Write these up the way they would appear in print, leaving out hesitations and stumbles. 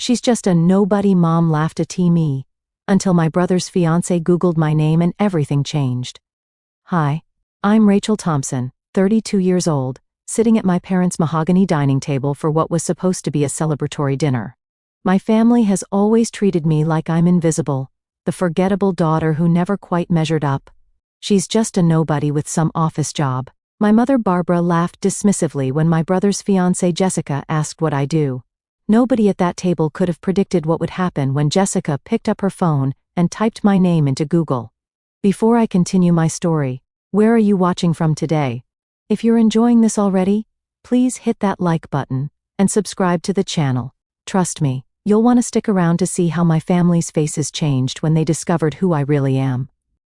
"She's just a nobody," Mom laughed at me. Until my brother's fiancé Googled my name and everything changed. Hi. I'm Rachel Thompson, 32 years old, sitting at my parents' mahogany dining table for what was supposed to be a celebratory dinner. My family has always treated me like I'm invisible, the forgettable daughter who never quite measured up. "She's just a nobody with some office job." My mother Barbara laughed dismissively when my brother's fiancée Jessica asked what I do. Nobody at that table could have predicted what would happen when Jessica picked up her phone and typed my name into Google. Before I continue my story, where are you watching from today? If you're enjoying this already, please hit that like button and subscribe to the channel. Trust me, you'll want to stick around to see how my family's faces changed when they discovered who I really am.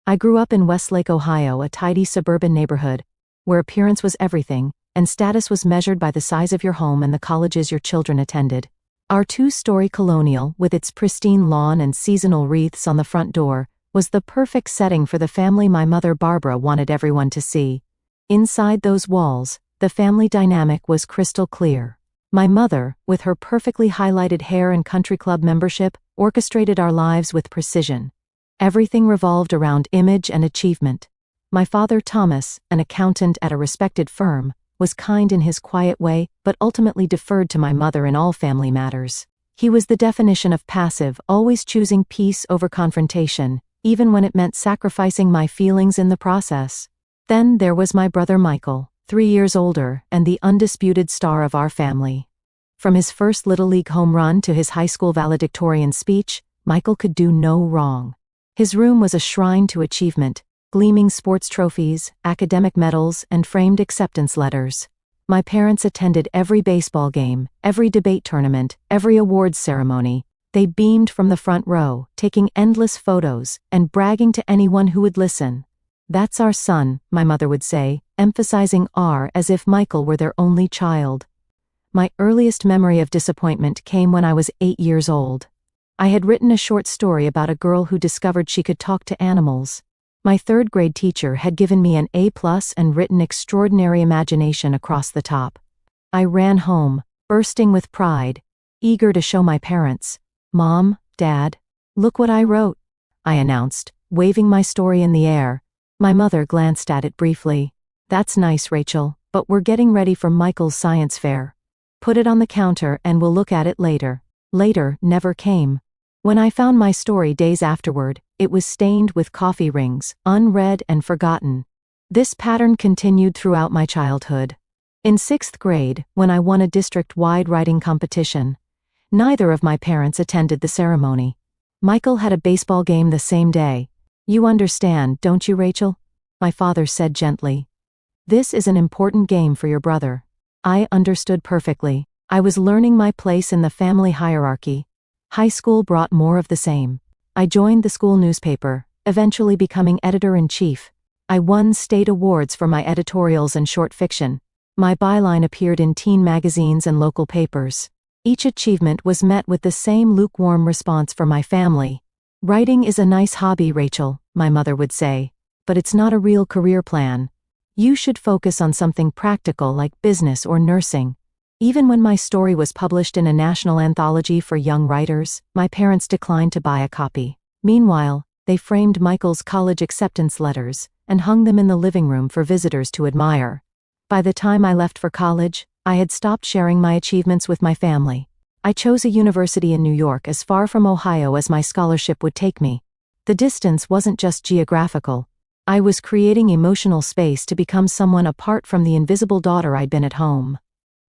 I grew up in Westlake, Ohio, a tidy suburban neighborhood where appearance was everything, and status was measured by the size of your home and the colleges your children attended. Our two-story colonial, with its pristine lawn and seasonal wreaths on the front door, was the perfect setting for the family my mother Barbara wanted everyone to see. Inside those walls, the family dynamic was crystal clear. My mother, with her perfectly highlighted hair and country club membership, orchestrated our lives with precision. Everything revolved around image and achievement. My father Thomas, an accountant at a respected firm, was kind in his quiet way, but ultimately deferred to my mother in all family matters. He was the definition of passive, always choosing peace over confrontation, even when it meant sacrificing my feelings in the process. Then there was my brother Michael, 3 years older, and the undisputed star of our family. From his first Little League home run to his high school valedictorian speech, Michael could do no wrong. His room was a shrine to achievement, gleaming sports trophies, academic medals, and framed acceptance letters. My parents attended every baseball game, every debate tournament, every awards ceremony. They beamed from the front row, taking endless photos, and bragging to anyone who would listen. "That's our son," my mother would say, emphasizing "our" as if Michael were their only child. My earliest memory of disappointment came when I was 8 years old. I had written a short story about a girl who discovered she could talk to animals. My third-grade teacher had given me an A+ and written extraordinary imagination across the top. I ran home, bursting with pride, eager to show my parents. "Mom, Dad, look what I wrote," I announced, waving my story in the air. My mother glanced at it briefly. "That's nice, Rachel, but we're getting ready for Michael's science fair. Put it on the counter and we'll look at it later." Later never came. When I found my story days afterward, it was stained with coffee rings, unread and forgotten. This pattern continued throughout my childhood. In 6th grade, when I won a district-wide writing competition, neither of my parents attended the ceremony. Michael had a baseball game the same day. "You understand, don't you, Rachel?" my father said gently. "This is an important game for your brother." I understood perfectly. I was learning my place in the family hierarchy. High school brought more of the same. I joined the school newspaper, eventually becoming editor-in-chief. I won state awards for my editorials and short fiction. My byline appeared in teen magazines and local papers. Each achievement was met with the same lukewarm response from my family. "Writing is a nice hobby, Rachel," my mother would say, "but it's not a real career plan. You should focus on something practical like business or nursing." Even when my story was published in a national anthology for young writers, my parents declined to buy a copy. Meanwhile, they framed Michael's college acceptance letters and hung them in the living room for visitors to admire. By the time I left for college, I had stopped sharing my achievements with my family. I chose a university in New York as far from Ohio as my scholarship would take me. The distance wasn't just geographical. I was creating emotional space to become someone apart from the invisible daughter I'd been at home.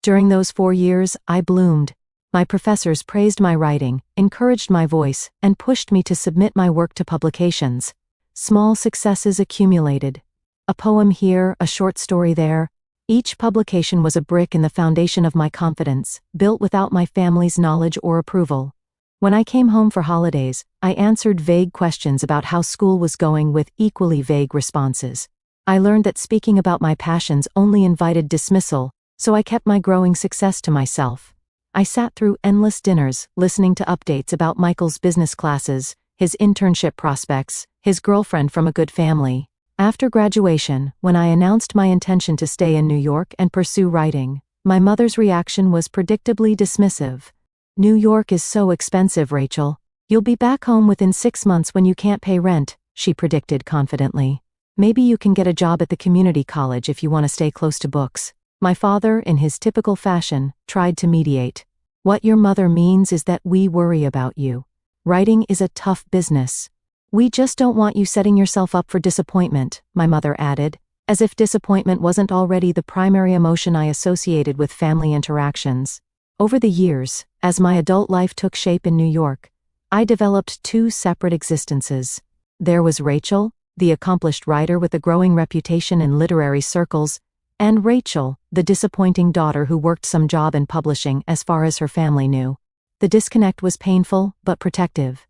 During those 4 years, I bloomed. My professors praised my writing, encouraged my voice, and pushed me to submit my work to publications. Small successes accumulated. A poem here, a short story there. Each publication was a brick in the foundation of my confidence, built without my family's knowledge or approval. When I came home for holidays, I answered vague questions about how school was going with equally vague responses. I learned that speaking about my passions only invited dismissal, so I kept my growing success to myself. I sat through endless dinners, listening to updates about Michael's business classes, his internship prospects, his girlfriend from a good family. After graduation, when I announced my intention to stay in New York and pursue writing, my mother's reaction was predictably dismissive. New York is so expensive, Rachel. You'll be back home within 6 months when you can't pay rent, she predicted confidently. Maybe you can get a job at the community college if you want to stay close to books. My father, in his typical fashion, tried to mediate. What your mother means is that we worry about you. Writing is a tough business. We just don't want you setting yourself up for disappointment, my mother added, as if disappointment wasn't already the primary emotion I associated with family interactions. Over the years, as my adult life took shape in New York, I developed two separate existences. There was Rachel, the accomplished writer with a growing reputation in literary circles, and Rachel, the disappointing daughter who worked some job in publishing as far as her family knew. The disconnect was painful, but protective.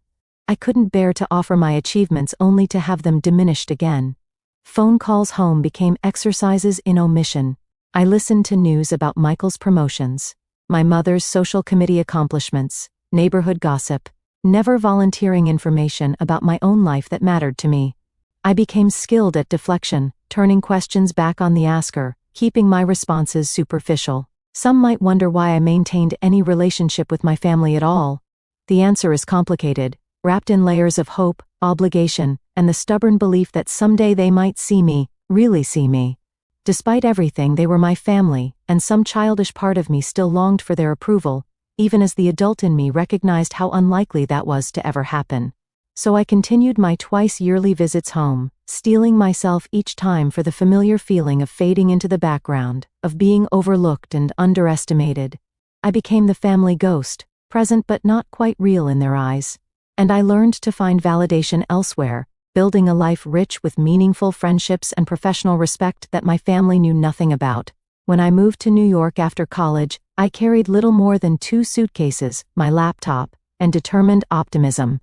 I couldn't bear to offer my achievements only to have them diminished again. Phone calls home became exercises in omission. I listened to news about Michael's promotions, my mother's social committee accomplishments, neighborhood gossip, never volunteering information about my own life that mattered to me. I became skilled at deflection, turning questions back on the asker, keeping my responses superficial. Some might wonder why I maintained any relationship with my family at all. The answer is complicated, wrapped in layers of hope, obligation, and the stubborn belief that someday they might see me, really see me. Despite everything, they were my family, and some childish part of me still longed for their approval, even as the adult in me recognized how unlikely that was to ever happen. So I continued my twice-yearly visits home, steeling myself each time for the familiar feeling of fading into the background, of being overlooked and underestimated. I became the family ghost, present but not quite real in their eyes. And I learned to find validation elsewhere, building a life rich with meaningful friendships and professional respect that my family knew nothing about. When I moved to New York after college, I carried little more than 2 suitcases, my laptop, and determined optimism.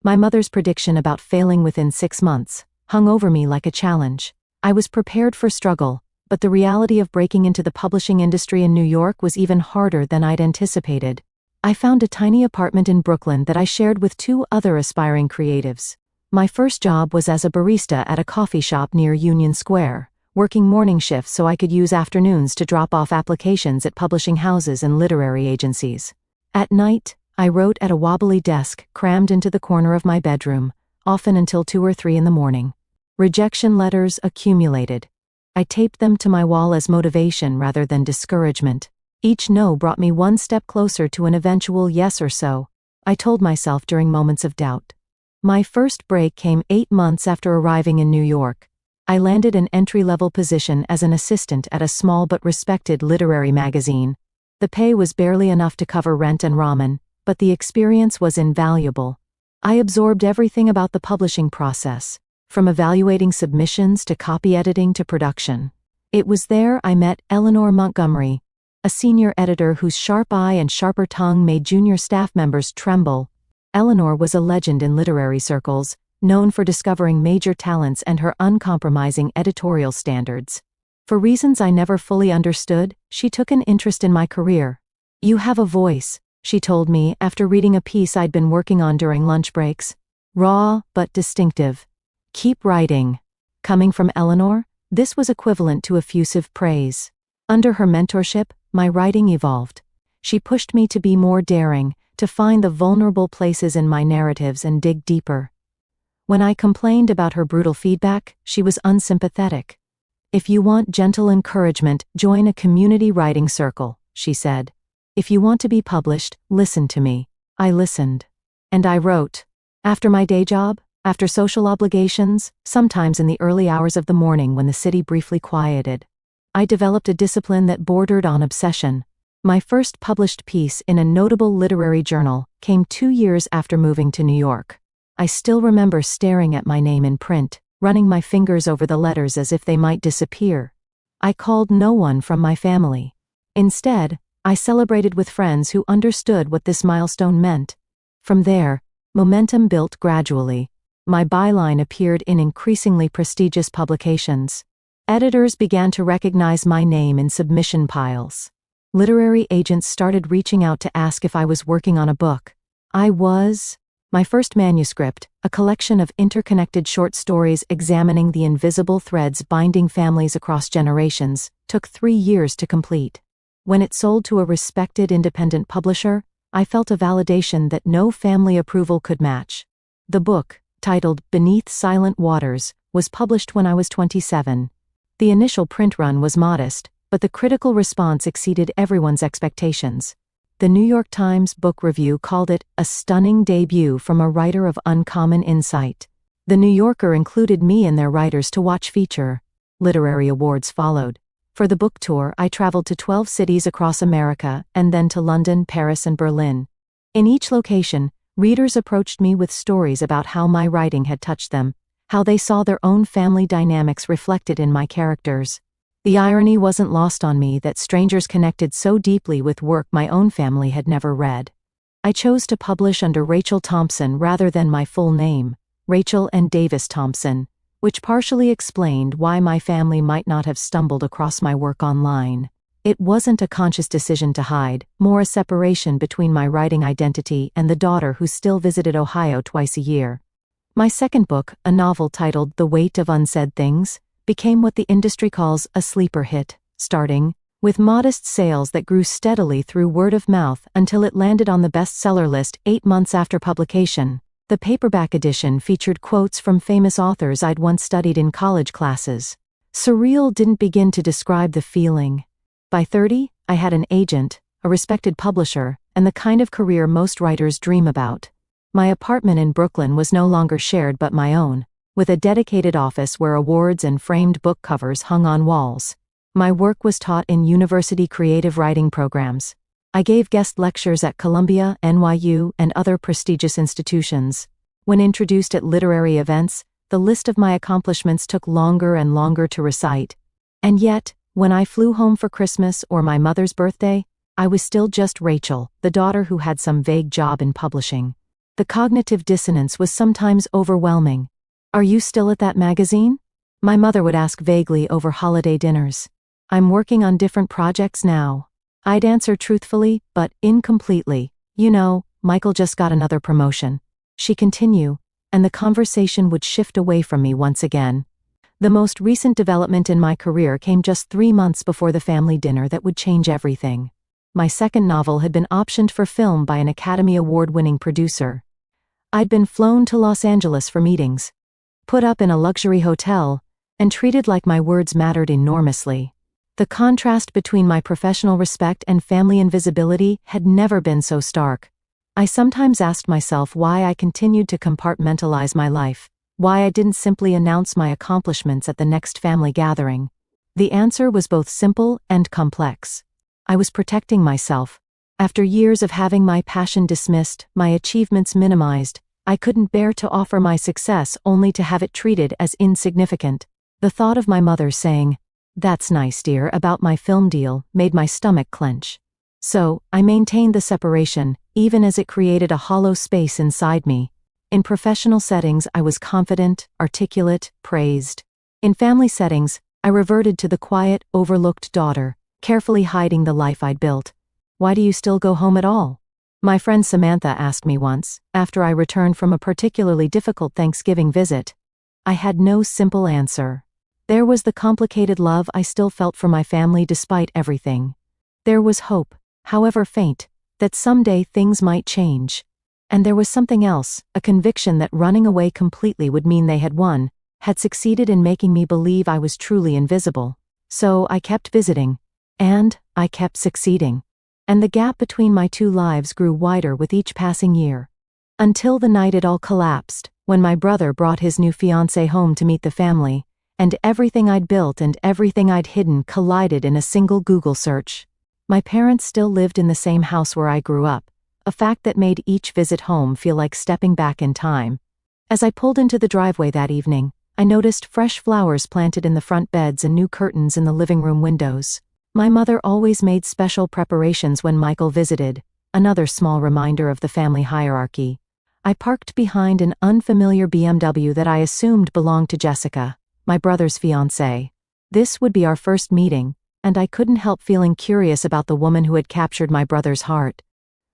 My mother's prediction about failing within 6 months hung over me like a challenge. I was prepared for struggle, but the reality of breaking into the publishing industry in New York was even harder than I'd anticipated. I found a tiny apartment in Brooklyn that I shared with 2 other aspiring creatives. My first job was as a barista at a coffee shop near Union Square, working morning shifts so I could use afternoons to drop off applications at publishing houses and literary agencies. At night, I wrote at a wobbly desk crammed into the corner of my bedroom, often until 2 or 3 in the morning. Rejection letters accumulated. I taped them to my wall as motivation rather than discouragement. Each no brought me one step closer to an eventual yes or so, I told myself during moments of doubt. My first break came 8 months after arriving in New York. I landed an entry-level position as an assistant at a small but respected literary magazine. The pay was barely enough to cover rent and ramen, but the experience was invaluable. I absorbed everything about the publishing process, from evaluating submissions to copy editing to production. It was there I met Eleanor Montgomery, a senior editor whose sharp eye and sharper tongue made junior staff members tremble. Eleanor was a legend in literary circles, known for discovering major talents and her uncompromising editorial standards. For reasons I never fully understood, she took an interest in my career. "You have a voice," she told me after reading a piece I'd been working on during lunch breaks. "Raw, but distinctive. Keep writing." Coming from Eleanor, this was equivalent to effusive praise. Under her mentorship, my writing evolved. She pushed me to be more daring, to find the vulnerable places in my narratives and dig deeper. When I complained about her brutal feedback, she was unsympathetic. "If you want gentle encouragement, join a community writing circle," she said. "If you want to be published, listen to me." I listened. And I wrote. After my day job, after social obligations, sometimes in the early hours of the morning when the city briefly quieted. I developed a discipline that bordered on obsession. My first published piece in a notable literary journal came 2 years after moving to New York. I still remember staring at my name in print, running my fingers over the letters as if they might disappear. I called no one from my family. Instead, I celebrated with friends who understood what this milestone meant. From there, momentum built gradually. My byline appeared in increasingly prestigious publications. Editors began to recognize my name in submission piles. Literary agents started reaching out to ask if I was working on a book. My first manuscript, a collection of interconnected short stories examining the invisible threads binding families across generations, took 3 years to complete. When it sold to a respected independent publisher, I felt a validation that no family approval could match. The book, titled Beneath Silent Waters, was published when I was 27. The initial print run was modest, but the critical response exceeded everyone's expectations. The New York Times Book Review called it a stunning debut from a writer of uncommon insight. The New Yorker included me in their Writers to Watch feature. Literary awards followed. For the book tour, I traveled to 12 cities across America and then to London, Paris, and Berlin. In each location, readers approached me with stories about how my writing had touched them, how they saw their own family dynamics reflected in my characters. The irony wasn't lost on me that strangers connected so deeply with work my own family had never read. I chose to publish under Rachel Thompson rather than my full name, Rachel and Davis Thompson, which partially explained why my family might not have stumbled across my work online. It wasn't a conscious decision to hide, more a separation between my writing identity and the daughter who still visited Ohio twice a year. My second book, a novel titled The Weight of Unsaid Things, became what the industry calls a sleeper hit, starting with modest sales that grew steadily through word of mouth until it landed on the bestseller list 8 months after publication. The paperback edition featured quotes from famous authors I'd once studied in college classes. Surreal didn't begin to describe the feeling. By 30, I had an agent, a respected publisher, and the kind of career most writers dream about. My apartment in Brooklyn was no longer shared but my own, with a dedicated office where awards and framed book covers hung on walls. My work was taught in university creative writing programs. I gave guest lectures at Columbia, NYU, and other prestigious institutions. When introduced at literary events, the list of my accomplishments took longer and longer to recite. And yet, when I flew home for Christmas or my mother's birthday, I was still just Rachel, the daughter who had some vague job in publishing. The cognitive dissonance was sometimes overwhelming. "Are you still at that magazine?" My mother would ask vaguely over holiday dinners. "I'm working on different projects now." I'd answer truthfully, but incompletely. "You know, Michael just got another promotion." She'd continue, and the conversation would shift away from me once again. The most recent development in my career came just 3 months before the family dinner that would change everything. My second novel had been optioned for film by an Academy Award-winning producer. I'd been flown to Los Angeles for meetings, put up in a luxury hotel, and treated like my words mattered enormously. The contrast between my professional respect and family invisibility had never been so stark. I sometimes asked myself why I continued to compartmentalize my life, why I didn't simply announce my accomplishments at the next family gathering. The answer was both simple and complex. I was protecting myself. After years of having my passion dismissed, my achievements minimized, I couldn't bear to offer my success only to have it treated as insignificant. The thought of my mother saying, "That's nice, dear," about my film deal, made my stomach clench. So, I maintained the separation, even as it created a hollow space inside me. In professional settings, I was confident, articulate, praised. In family settings, I reverted to the quiet, overlooked daughter, carefully hiding the life I'd built. "Why do you still go home at all?" My friend Samantha asked me once, after I returned from a particularly difficult Thanksgiving visit. I had no simple answer. There was the complicated love I still felt for my family despite everything. There was hope, however faint, that someday things might change. And there was something else, a conviction that running away completely would mean they had won, had succeeded in making me believe I was truly invisible. So I kept visiting. And I kept succeeding. And the gap between my two lives grew wider with each passing year. Until the night it all collapsed, when my brother brought his new fiancée home to meet the family, and everything I'd built and everything I'd hidden collided in a single Google search. My parents still lived in the same house where I grew up, a fact that made each visit home feel like stepping back in time. As I pulled into the driveway that evening, I noticed fresh flowers planted in the front beds and new curtains in the living room windows. My mother always made special preparations when Michael visited, another small reminder of the family hierarchy. I parked behind an unfamiliar BMW that I assumed belonged to Jessica, my brother's fiancée. This would be our first meeting, and I couldn't help feeling curious about the woman who had captured my brother's heart.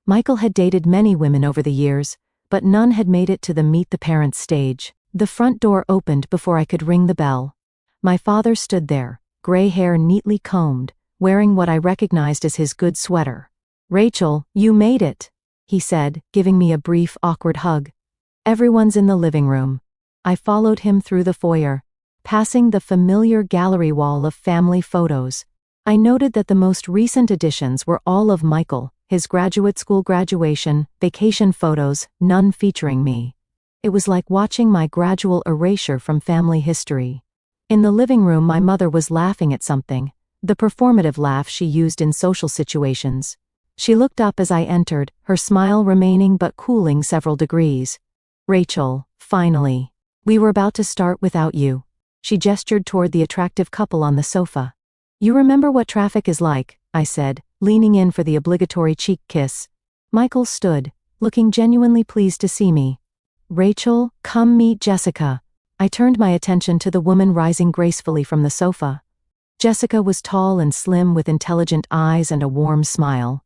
Michael had dated many women over the years, but none had made it to the meet the parents stage. The front door opened before I could ring the bell. My father stood there, gray hair neatly combed, wearing what I recognized as his good sweater. "Rachel, you made it." he said, giving me a brief, awkward hug. Everyone's in the living room. I followed him through the foyer, passing the familiar gallery wall of family photos. I noted that the most recent additions were all of Michael, his graduate school graduation, vacation photos, none featuring me. It was like watching my gradual erasure from family history. In the living room, my mother was laughing at something, the performative laugh she used in social situations. She looked up as I entered, her smile remaining but cooling several degrees. "Rachel, finally. We were about to start without you." She gestured toward the attractive couple on the sofa. "You remember what traffic is like," I said, leaning in for the obligatory cheek kiss. Michael stood, looking genuinely pleased to see me. "Rachel, come meet Jessica." I turned my attention to the woman rising gracefully from the sofa. Jessica was tall and slim with intelligent eyes and a warm smile.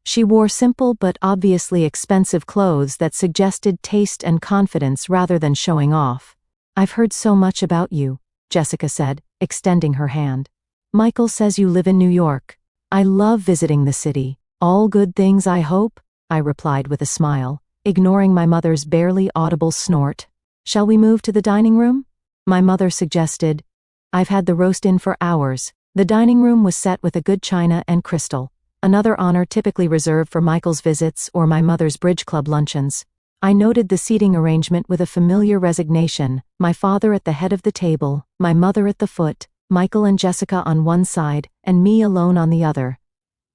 She wore simple but obviously expensive clothes that suggested taste and confidence rather than showing off. "I've heard so much about you," Jessica said, extending her hand. "Michael says you live in New York. I love visiting the city. All good things, I hope," I replied with a smile, ignoring my mother's barely audible snort. "Shall we move to the dining room?" my mother suggested. "I've had the roast in for hours." The dining room was set with a good china and crystal, another honor typically reserved for Michael's visits or my mother's bridge club luncheons. I noted the seating arrangement with a familiar resignation, my father at the head of the table, my mother at the foot, Michael and Jessica on one side, and me alone on the other,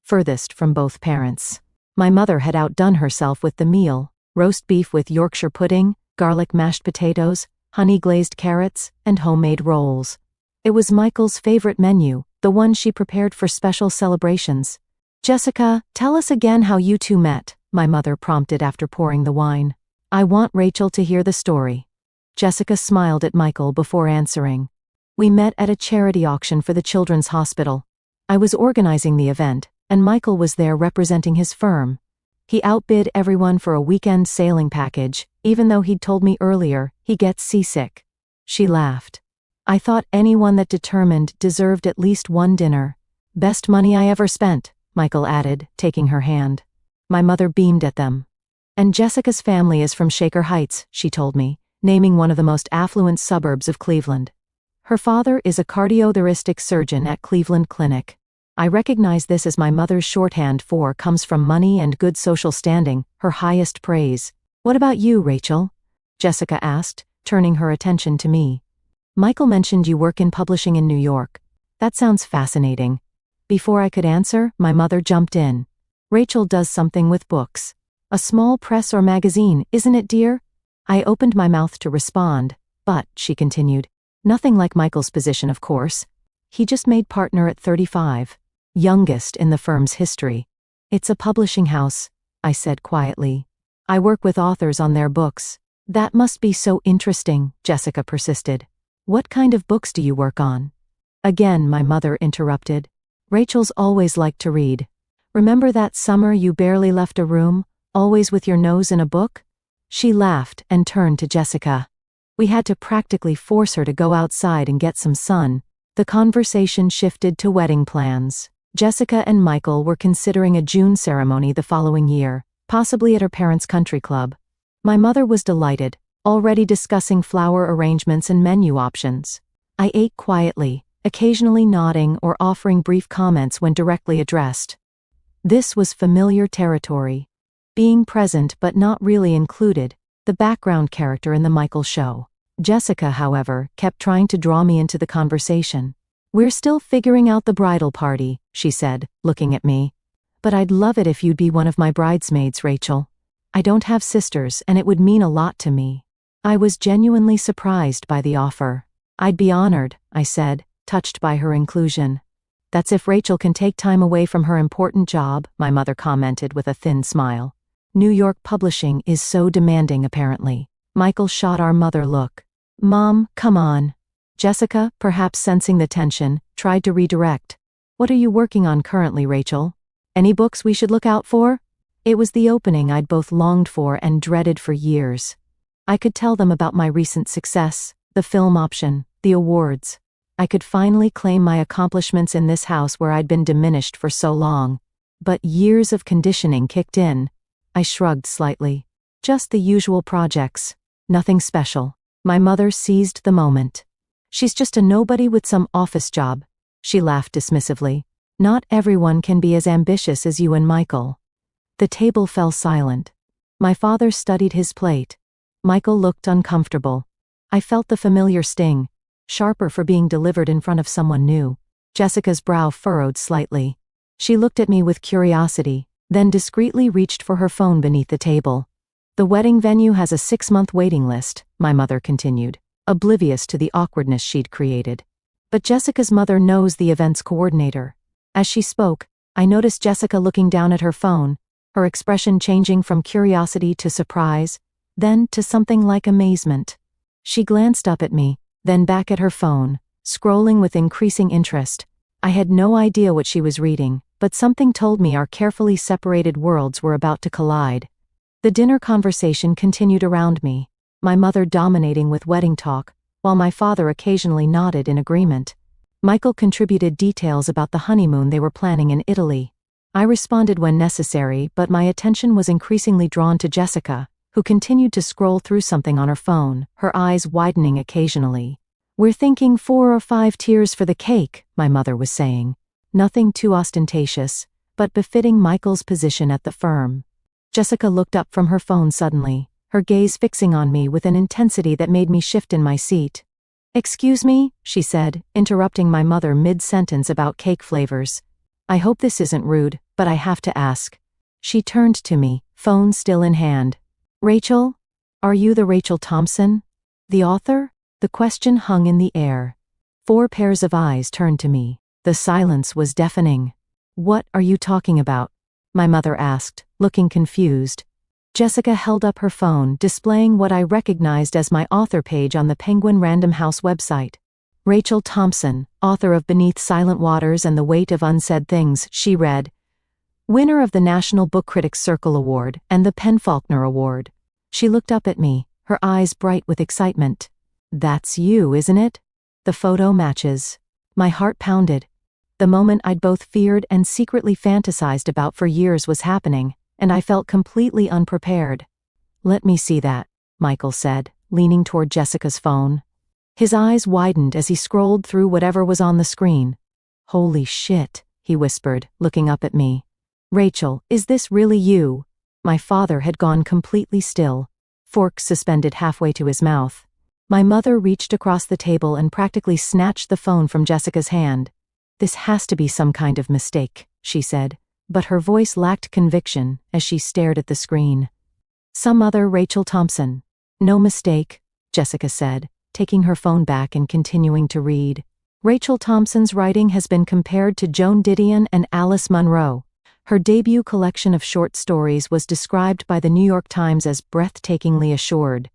furthest from both parents. My mother had outdone herself with the meal: roast beef with Yorkshire pudding, garlic mashed potatoes, honey-glazed carrots, and homemade rolls. It was Michael's favorite menu, the one she prepared for special celebrations. "Jessica, tell us again how you two met," my mother prompted after pouring the wine. "I want Rachel to hear the story." Jessica smiled at Michael before answering. "We met at a charity auction for the Children's Hospital. I was organizing the event, and Michael was there representing his firm. He outbid everyone for a weekend sailing package, even though he'd told me earlier he gets seasick." She laughed. "I thought anyone that determined deserved at least one dinner." "Best money I ever spent," Michael added, taking her hand. My mother beamed at them. "And Jessica's family is from Shaker Heights," she told me, naming one of the most affluent suburbs of Cleveland. "Her father is a cardiothoracic surgeon at Cleveland Clinic." I recognize this as my mother's shorthand for "comes from money and good social standing," her highest praise. "What about you, Rachel?" Jessica asked, turning her attention to me. "Michael mentioned you work in publishing in New York. That sounds fascinating." Before I could answer, my mother jumped in. "Rachel does something with books. A small press or magazine, isn't it, dear?" I opened my mouth to respond, but, she continued, "nothing like Michael's position, of course. He just made partner at 35. Youngest in the firm's history. It's a publishing house," I said quietly. "I work with authors on their books." "That must be so interesting," Jessica persisted. "What kind of books do you work on?" Again, my mother interrupted. "Rachel's always liked to read. Remember that summer you barely left a room, always with your nose in a book?" She laughed and turned to Jessica. "We had to practically force her to go outside and get some sun." The conversation shifted to wedding plans. Jessica and Michael were considering a June ceremony the following year, possibly at her parents' country club. My mother was delighted, already discussing flower arrangements and menu options. I ate quietly, occasionally nodding or offering brief comments when directly addressed. This was familiar territory. Being present but not really included, the background character in the Michael show. Jessica, however, kept trying to draw me into the conversation. "We're still figuring out the bridal party," she said, looking at me. "But I'd love it if you'd be one of my bridesmaids, Rachel. I don't have sisters and it would mean a lot to me." I was genuinely surprised by the offer. "I'd be honored," I said, touched by her inclusion. "That's if Rachel can take time away from her important job," my mother commented with a thin smile. "New York publishing is so demanding, apparently." Michael shot our mother look. "Mom, come on." Jessica, perhaps sensing the tension, tried to redirect. "What are you working on currently, Rachel? Any books we should look out for?" It was the opening I'd both longed for and dreaded for years. I could tell them about my recent success, the film option, the awards. I could finally claim my accomplishments in this house where I'd been diminished for so long. But years of conditioning kicked in. I shrugged slightly. Just the usual projects. Nothing special. My mother seized the moment. She's just a nobody with some office job. She laughed dismissively. Not everyone can be as ambitious as you and Michael. The table fell silent. My father studied his plate. Michael looked uncomfortable. I felt the familiar sting, sharper for being delivered in front of someone new. Jessica's brow furrowed slightly. She looked at me with curiosity, then discreetly reached for her phone beneath the table. The wedding venue has a 6-month waiting list, my mother continued, oblivious to the awkwardness she'd created. But Jessica's mother knows the event's coordinator. As she spoke, I noticed Jessica looking down at her phone, her expression changing from curiosity to surprise, then to something like amazement. She glanced up at me, then back at her phone, scrolling with increasing interest. I had no idea what she was reading, but something told me our carefully separated worlds were about to collide. The dinner conversation continued around me, my mother dominating with wedding talk, while my father occasionally nodded in agreement. Michael contributed details about the honeymoon they were planning in Italy. I responded when necessary, but my attention was increasingly drawn to Jessica, who continued to scroll through something on her phone, her eyes widening occasionally. We're thinking 4 or 5 tiers for the cake, my mother was saying. Nothing too ostentatious, but befitting Michael's position at the firm. Jessica looked up from her phone suddenly, her gaze fixing on me with an intensity that made me shift in my seat. "Excuse me," she said, interrupting my mother mid-sentence about cake flavors. "I hope this isn't rude, but I have to ask." She turned to me, phone still in hand. "Rachel? Are you the Rachel Thompson? The author?" The question hung in the air. 4 pairs of eyes turned to me. The silence was deafening. "What are you talking about?" my mother asked, looking confused. Jessica held up her phone, displaying what I recognized as my author page on the Penguin Random House website. Rachel Thompson, author of Beneath Silent Waters and the Weight of Unsaid Things, she read. Winner of the National Book Critics Circle Award and the PEN/Faulkner Award. She looked up at me, her eyes bright with excitement. "That's you, isn't it?" The photo matches. My heart pounded. The moment I'd both feared and secretly fantasized about for years was happening, and I felt completely unprepared. "Let me see that," Michael said, leaning toward Jessica's phone. His eyes widened as he scrolled through whatever was on the screen. "Holy shit," he whispered, looking up at me. "Rachel, is this really you?" My father had gone completely still, fork suspended halfway to his mouth. My mother reached across the table and practically snatched the phone from Jessica's hand. "This has to be some kind of mistake," she said, but her voice lacked conviction as she stared at the screen. "Some other Rachel Thompson." "No mistake," Jessica said, taking her phone back and continuing to read. Rachel Thompson's writing has been compared to Joan Didion and Alice Munro. Her debut collection of short stories was described by the New York Times as breathtakingly assured,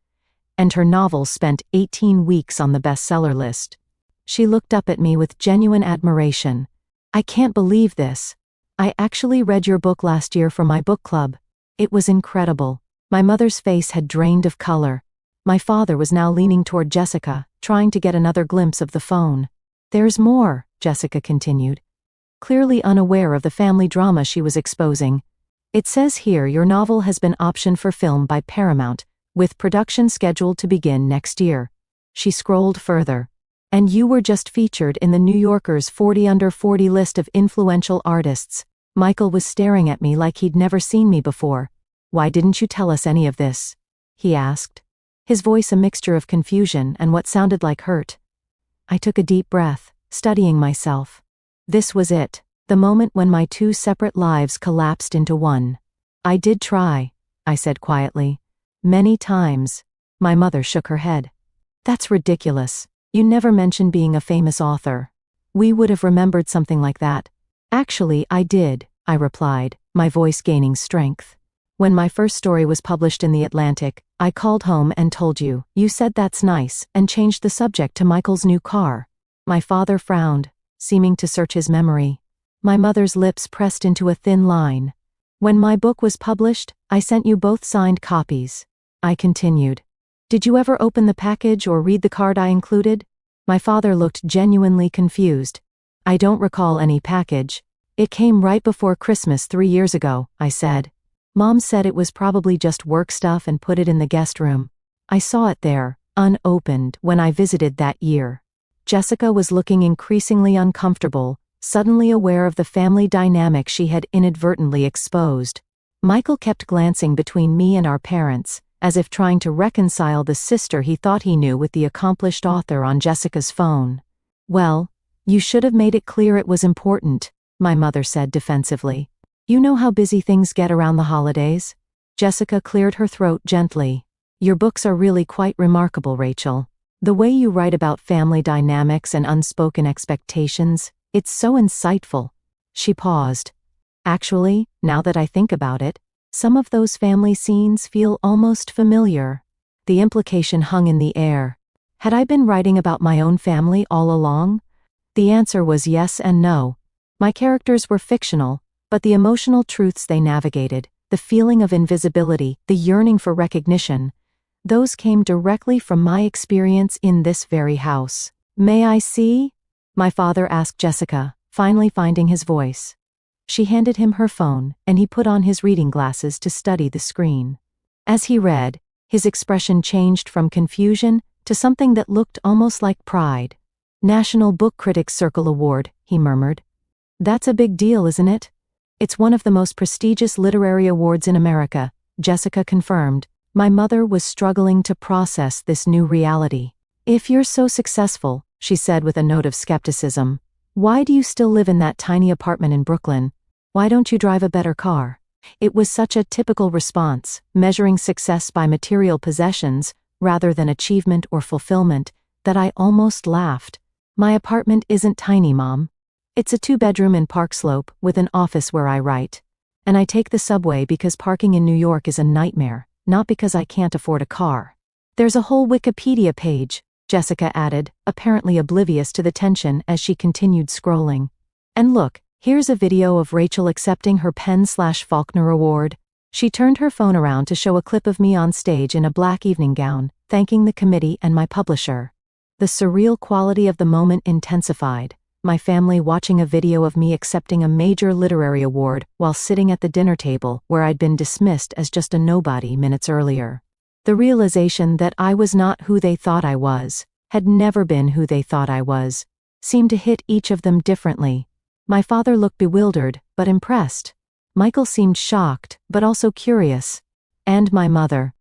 and her novel spent 18 weeks on the bestseller list. She looked up at me with genuine admiration. "I can't believe this. I actually read your book last year for my book club. It was incredible." My mother's face had drained of color. My father was now leaning toward Jessica, trying to get another glimpse of the phone. "There's more," Jessica continued, clearly unaware of the family drama she was exposing. "It says here your novel has been optioned for film by Paramount, with production scheduled to begin next year." She scrolled further. "And you were just featured in the New Yorker's 40 Under 40 list of influential artists." Michael was staring at me like he'd never seen me before. "Why didn't you tell us any of this?" he asked, his voice a mixture of confusion and what sounded like hurt. I took a deep breath, studying myself. This was it, the moment when my 2 separate lives collapsed into one. "I did try," I said quietly. "Many times." My mother shook her head. "That's ridiculous. You never mentioned being a famous author. We would have remembered something like that." "Actually, I did," I replied, my voice gaining strength. "When my first story was published in The Atlantic, I called home and told you. You said that's nice, and changed the subject to Michael's new car." My father frowned, seeming to search his memory. My mother's lips pressed into a thin line. "When my book was published, I sent you both signed copies," I continued. "Did you ever open the package or read the card I included?" My father looked genuinely confused. "I don't recall any package. It came right before Christmas 3 years ago," I said. Mom said it was probably just work stuff and put it in the guest room. I saw it there, unopened, when I visited that year. Jessica was looking increasingly uncomfortable, suddenly aware of the family dynamic she had inadvertently exposed. Michael kept glancing between me and our parents, as if trying to reconcile the sister he thought he knew with the accomplished author on Jessica's phone. "Well, you should have made it clear it was important," my mother said defensively. "You know how busy things get around the holidays?" Jessica cleared her throat gently. "Your books are really quite remarkable, Rachel. The way you write about family dynamics and unspoken expectations, it's so insightful." She paused. "Actually, now that I think about it, some of those family scenes feel almost familiar." The implication hung in the air. Had I been writing about my own family all along? The answer was yes and no. My characters were fictional, but the emotional truths they navigated, the feeling of invisibility, the yearning for recognition, those came directly from my experience in this very house. "May I see?" my father asked Jessica, finally finding his voice. She handed him her phone, and he put on his reading glasses to study the screen. As he read, his expression changed from confusion to something that looked almost like pride. "National Book Critics Circle Award," he murmured. "That's a big deal, isn't it?" "It's one of the most prestigious literary awards in America," Jessica confirmed. My mother was struggling to process this new reality. "If you're so successful," she said with a note of skepticism, "why do you still live in that tiny apartment in Brooklyn? Why don't you drive a better car?" It was such a typical response, measuring success by material possessions rather than achievement or fulfillment, that I almost laughed. "My apartment isn't tiny, Mom. It's a 2-bedroom in Park Slope with an office where I write. And I take the subway because parking in New York is a nightmare, not because I can't afford a car." "There's a whole Wikipedia page," Jessica added, apparently oblivious to the tension as she continued scrolling. "And look, here's a video of Rachel accepting her PEN/Faulkner Award." She turned her phone around to show a clip of me on stage in a black evening gown, thanking the committee and my publisher. The surreal quality of the moment intensified, my family watching a video of me accepting a major literary award while sitting at the dinner table where I'd been dismissed as just a nobody minutes earlier. The realization that I was not who they thought I was, had never been who they thought I was, seemed to hit each of them differently. My father looked bewildered, but impressed. Michael seemed shocked, but also curious. And my mother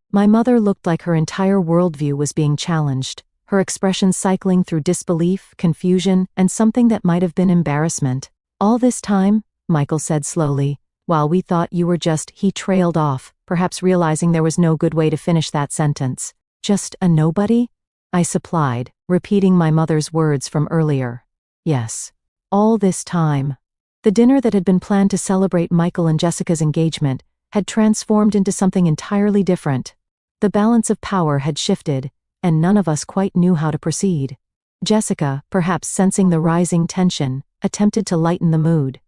looked like her entire worldview was being challenged, her expression cycling through disbelief, confusion, and something that might have been embarrassment. "All this time," Michael said slowly, "while we thought you were just," he trailed off, perhaps realizing there was no good way to finish that sentence. "Just a nobody?" I supplied, repeating my mother's words from earlier. "Yes. All this time." The dinner that had been planned to celebrate Michael and Jessica's engagement had transformed into something entirely different. The balance of power had shifted, and none of us quite knew how to proceed. Jessica, perhaps sensing the rising tension, attempted to lighten the mood.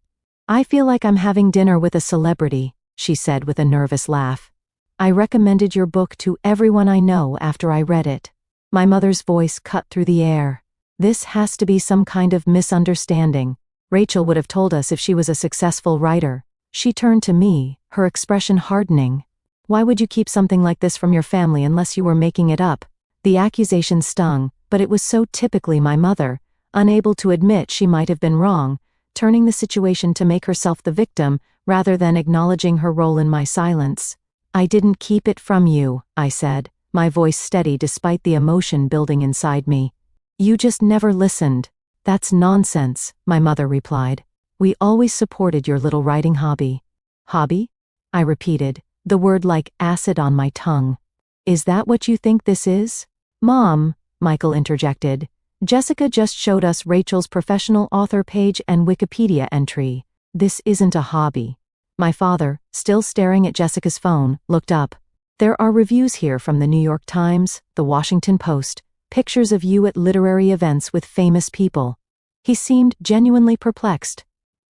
"I feel like I'm having dinner with a celebrity," she said with a nervous laugh. "I recommended your book to everyone I know after I read it." My mother's voice cut through the air. "This has to be some kind of misunderstanding. Rachel would have told us if she was a successful writer." She turned to me, her expression hardening. "Why would you keep something like this from your family unless you were making it up?" The accusation stung, but it was so typically my mother, unable to admit she might have been wrong, turning the situation to make herself the victim rather than acknowledging her role in my silence. "I didn't keep it from you," I said, my voice steady despite the emotion building inside me. "You just never listened." "That's nonsense," my mother replied. "We always supported your little writing hobby." "Hobby?" I repeated, the word like acid on my tongue. "Is that what you think this is?" "Mom," Michael interjected, "Jessica just showed us Rachel's professional author page and Wikipedia entry. This isn't a hobby." My father, still staring at Jessica's phone, looked up. "There are reviews here from the New York Times, the Washington Post, pictures of you at literary events with famous people." He seemed genuinely perplexed.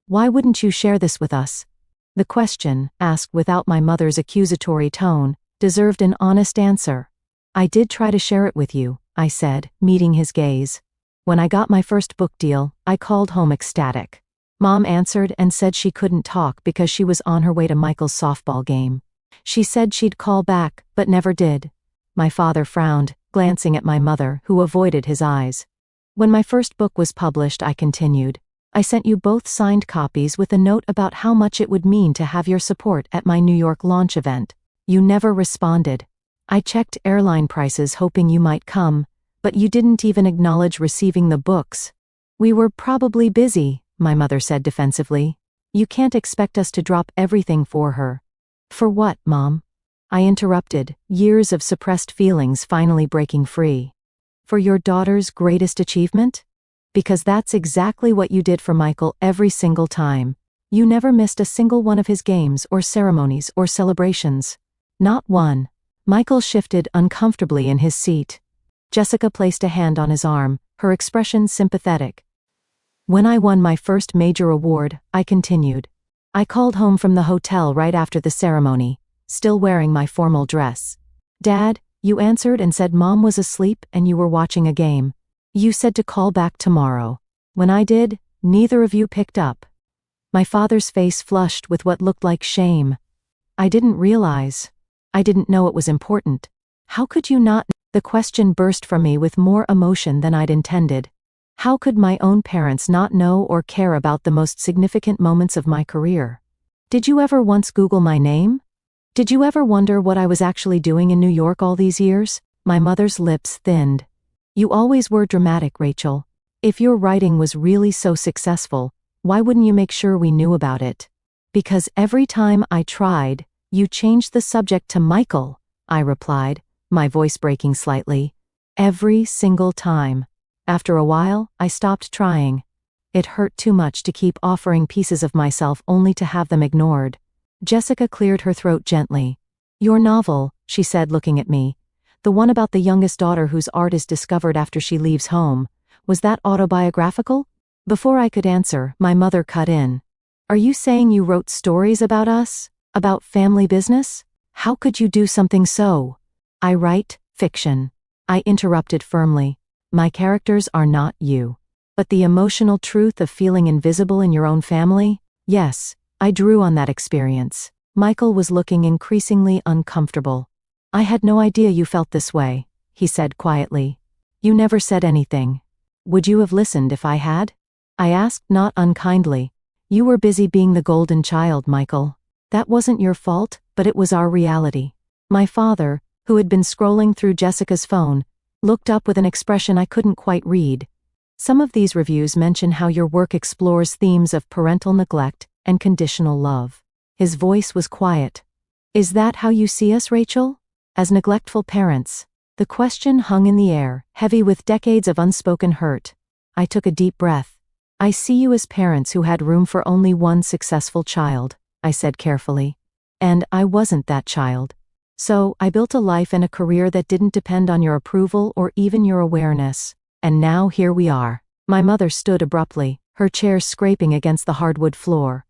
"Why wouldn't you share this with us?" The question, asked without my mother's accusatory tone, deserved an honest answer. "I did try to share it with you," I said, meeting his gaze. "When I got my first book deal, I called home ecstatic. Mom answered and said she couldn't talk because she was on her way to Michael's softball game. She said she'd call back, but never did. My father frowned, glancing at my mother, who avoided his eyes. When my first book was published, I continued, I sent you both signed copies with a note about how much it would mean to have your support at my New York launch event. You never responded. I checked airline prices hoping you might come, but you didn't even acknowledge receiving the books. We were probably busy, my mother said defensively. You can't expect us to drop everything for her. For what, Mom? I interrupted, years of suppressed feelings finally breaking free. For your daughter's greatest achievement? Because that's exactly what you did for Michael every single time. You never missed a single one of his games or ceremonies or celebrations. Not one. Michael shifted uncomfortably in his seat. Jessica placed a hand on his arm, her expression sympathetic. When I won my first major award, I continued. I called home from the hotel right after the ceremony, still wearing my formal dress. Dad, you answered and said Mom was asleep and you were watching a game. You said to call back tomorrow. When I did, neither of you picked up. My father's face flushed with what looked like shame. I didn't realize. I didn't know it was important. How could you not? The question burst from me with more emotion than I'd intended. How could my own parents not know or care about the most significant moments of my career? Did you ever once Google my name? Did you ever wonder what I was actually doing in New York all these years? My mother's lips thinned. You always were dramatic, Rachel. If your writing was really so successful, why wouldn't you make sure we knew about it? Because every time I tried, you changed the subject to Michael, I replied, my voice breaking slightly. Every single time. After a while, I stopped trying. It hurt too much to keep offering pieces of myself only to have them ignored. Jessica cleared her throat gently. Your novel, she said, looking at me. The one about the youngest daughter whose art is discovered after she leaves home. Was that autobiographical? Before I could answer, my mother cut in. Are you saying you wrote stories about us? About family business? How could you do something so? I write fiction. I interrupted firmly. My characters are not you. But the emotional truth of feeling invisible in your own family? Yes, I drew on that experience. Michael was looking increasingly uncomfortable. I had no idea you felt this way, he said quietly. You never said anything. Would you have listened if I had? I asked, not unkindly. You were busy being the golden child, Michael. That wasn't your fault, but it was our reality. My father, who had been scrolling through Jessica's phone, looked up with an expression I couldn't quite read. Some of these reviews mention how your work explores themes of parental neglect and conditional love. His voice was quiet. Is that how you see us, Rachel? As neglectful parents? The question hung in the air, heavy with decades of unspoken hurt. I took a deep breath. I see you as parents who had room for only one successful child, I said carefully. And I wasn't that child. So, I built a life and a career that didn't depend on your approval or even your awareness. And now here we are. My mother stood abruptly, her chair scraping against the hardwood floor.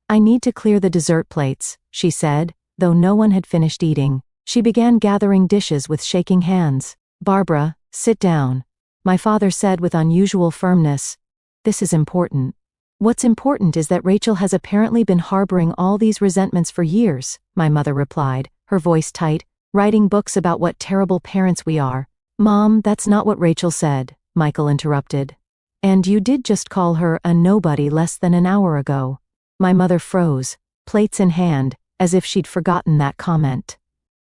I need to clear the dessert plates, she said, though no one had finished eating. She began gathering dishes with shaking hands. Barbara, sit down. My father said with unusual firmness. This is important. What's important is that Rachel has apparently been harboring all these resentments for years, my mother replied, her voice tight, writing books about what terrible parents we are. Mom, that's not what Rachel said, Michael interrupted. And you did just call her a nobody less than an hour ago. My mother froze, plates in hand, as if she'd forgotten that comment.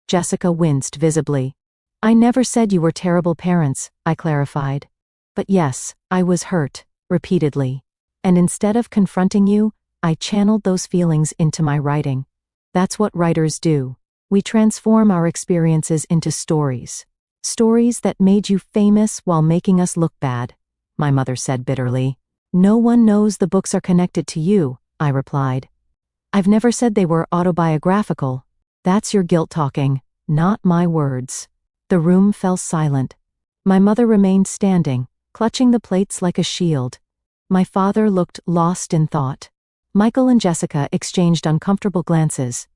Jessica winced visibly. I never said you were terrible parents, I clarified. But yes, I was hurt, repeatedly. And instead of confronting you, I channeled those feelings into my writing. That's what writers do. We transform our experiences into stories. Stories that made you famous while making us look bad, my mother said bitterly. No one knows the books are connected to you, I replied. I've never said they were autobiographical. That's your guilt talking, not my words. The room fell silent. My mother remained standing, clutching the plates like a shield. My father looked lost in thought. Michael and Jessica exchanged uncomfortable glances.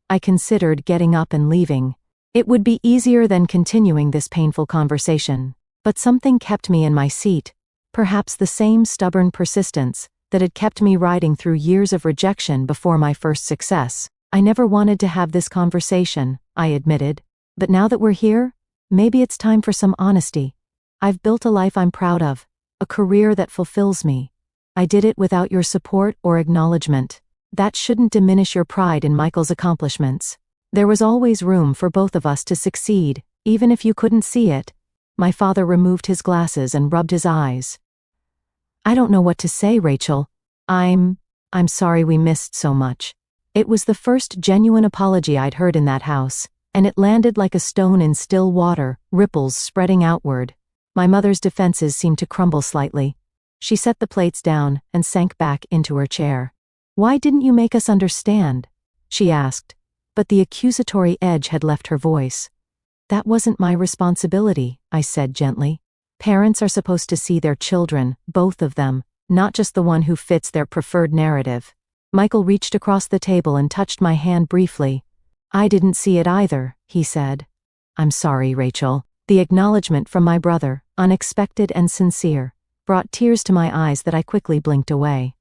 I considered getting up and leaving. It would be easier than continuing this painful conversation. But something kept me in my seat. Perhaps the same stubborn persistence, that had kept me riding through years of rejection before my first success. I never wanted to have this conversation, I admitted. But now that we're here, maybe it's time for some honesty. I've built a life I'm proud of, a career that fulfills me. I did it without your support or acknowledgement. That shouldn't diminish your pride in Michael's accomplishments. There was always room for both of us to succeed, even if you couldn't see it. My father removed his glasses and rubbed his eyes. I don't know what to say, Rachel. I'm sorry we missed so much. It was the first genuine apology I'd heard in that house, and it landed like a stone in still water, ripples spreading outward. My mother's defenses seemed to crumble slightly. She set the plates down and sank back into her chair. Why didn't you make us understand? She asked, but the accusatory edge had left her voice. That wasn't my responsibility, I said gently. Parents are supposed to see their children, both of them, not just the one who fits their preferred narrative. Michael reached across the table and touched my hand briefly. I didn't see it either, he said. I'm sorry, Rachel. The acknowledgement from my brother, unexpected and sincere, brought tears to my eyes that I quickly blinked away.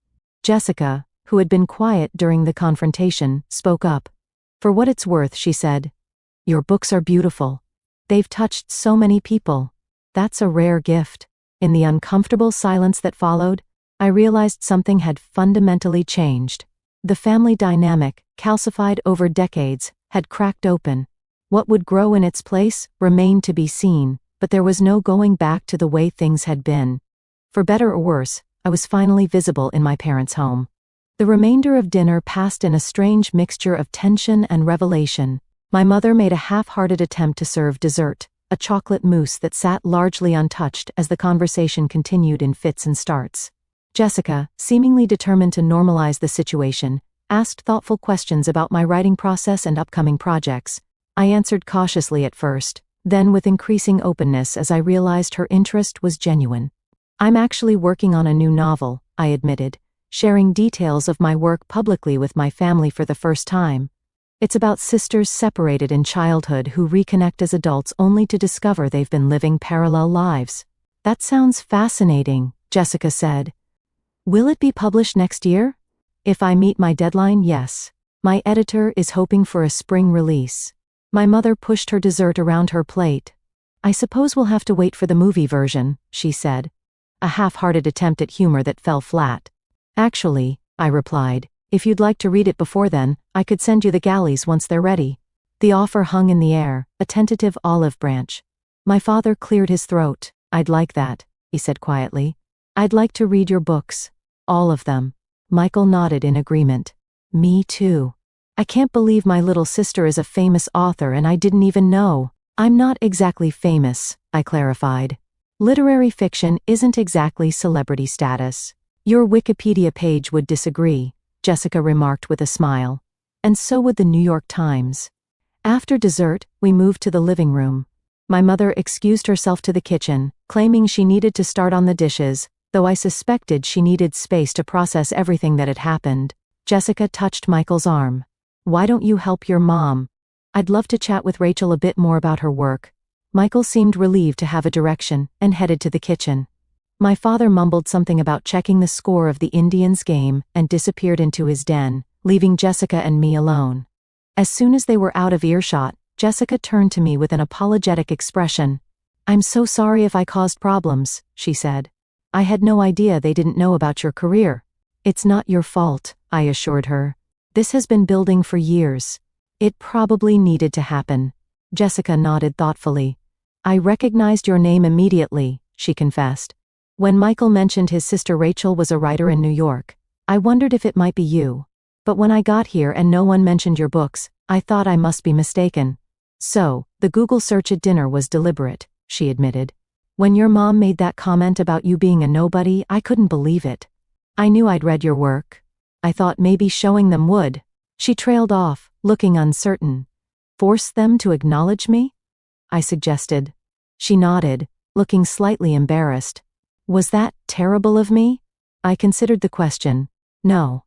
Jessica, who had been quiet during the confrontation, spoke up. For what it's worth, she said, your books are beautiful. They've touched so many people. That's a rare gift. In the uncomfortable silence that followed, I realized something had fundamentally changed. The family dynamic, calcified over decades, had cracked open. What would grow in its place remained to be seen, but there was no going back to the way things had been. For better or worse, I was finally visible in my parents' home. The remainder of dinner passed in a strange mixture of tension and revelation. My mother made a half-hearted attempt to serve dessert, a chocolate mousse that sat largely untouched as the conversation continued in fits and starts. Jessica, seemingly determined to normalize the situation, asked thoughtful questions about my writing process and upcoming projects. I answered cautiously at first, then with increasing openness as I realized her interest was genuine. I'm actually working on a new novel, I admitted, sharing details of my work publicly with my family for the first time. It's about sisters separated in childhood who reconnect as adults only to discover they've been living parallel lives. That sounds fascinating, Jessica said. Will it be published next year? If I meet my deadline, yes. My editor is hoping for a spring release. My mother pushed her dessert around her plate. I suppose we'll have to wait for the movie version, she said. A half-hearted attempt at humor that fell flat. Actually, I replied, if you'd like to read it before then, I could send you the galleys once they're ready. The offer hung in the air, a tentative olive branch. My father cleared his throat. I'd like that, he said quietly. I'd like to read your books. All of them. Michael nodded in agreement. Me too. I can't believe my little sister is a famous author and I didn't even know. I'm not exactly famous, I clarified. Literary fiction isn't exactly celebrity status. Your Wikipedia page would disagree, Jessica remarked with a smile. And so would the New York Times. After dessert, we moved to the living room. My mother excused herself to the kitchen, claiming she needed to start on the dishes, though I suspected she needed space to process everything that had happened. Jessica touched Michael's arm. Why don't you help your mom? I'd love to chat with Rachel a bit more about her work. Michael seemed relieved to have a direction, and headed to the kitchen. My father mumbled something about checking the score of the Indians' game and disappeared into his den, leaving Jessica and me alone. As soon as they were out of earshot, Jessica turned to me with an apologetic expression. I'm so sorry if I caused problems, she said. I had no idea they didn't know about your career. It's not your fault, I assured her. This has been building for years. It probably needed to happen. Jessica nodded thoughtfully. I recognized your name immediately, she confessed. When Michael mentioned his sister Rachel was a writer in New York, I wondered if it might be you. But when I got here and no one mentioned your books, I thought I must be mistaken. So, the Google search at dinner was deliberate, she admitted. When your mom made that comment about you being a nobody, I couldn't believe it. I knew I'd read your work. I thought maybe showing them would. She trailed off, looking uncertain. Force them to acknowledge me? I suggested. She nodded, looking slightly embarrassed. Was that terrible of me? I considered the question. No.